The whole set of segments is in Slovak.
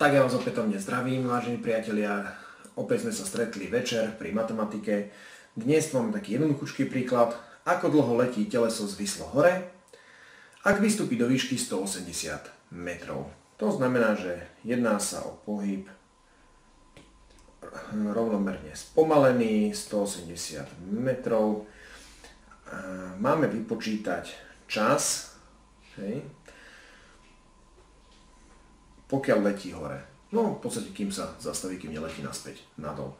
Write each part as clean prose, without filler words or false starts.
Tak ja vás opätovne zdravím, vážení priatelia. Opäť sme sa stretli večer pri matematike. Dnes mám taký jednoduchúčký príklad, ako dlho letí teleso zvislo hore, ak vystúpi do výšky 180 metrov. To znamená, že jedná sa o pohyb rovnomerne spomalený, 180 metrov. Máme vypočítať čas, pokiaľ letí hore. No, v podstate kým sa zastaví, kým neletí naspäť nadol.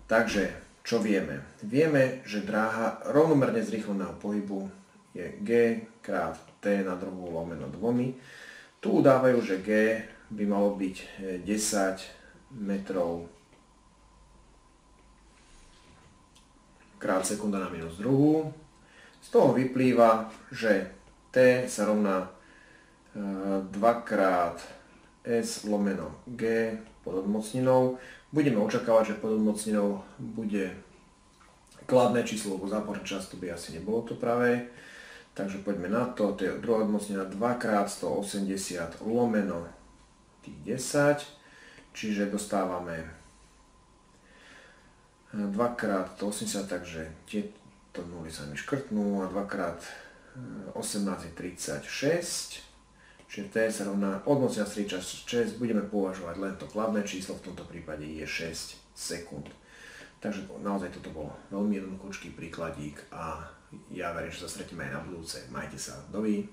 Takže, čo vieme? Vieme, že dráha rovnomerne zrýchleného pohybu je g krát t na druhú lomeno 2. Tu udávajú, že g by malo byť 10 metrov krát sekunda na minus druhú. Z toho vyplýva, že t sa rovná 2 krát s lomeno g pod odmocninou. Budeme očakávať, že pod odmocninou bude kladné číslo, lebo záporné často by asi nebolo to pravé. Takže poďme na to. To je druhá odmocnina 2 krát 180 lomeno tých 10. Čiže dostávame 2 krát 180, takže tieto nuly sa mi škrtnú a 2 krát 18 je 36. Čiže t sa rovná odmocnina 3 čas 6, budeme považovať len to kladné číslo, v tomto prípade je 6 sekúnd. Takže naozaj toto bol veľmi jednoduchý príkladík a ja verím, že sa stretneme aj na budúce. Majte sa, dovi.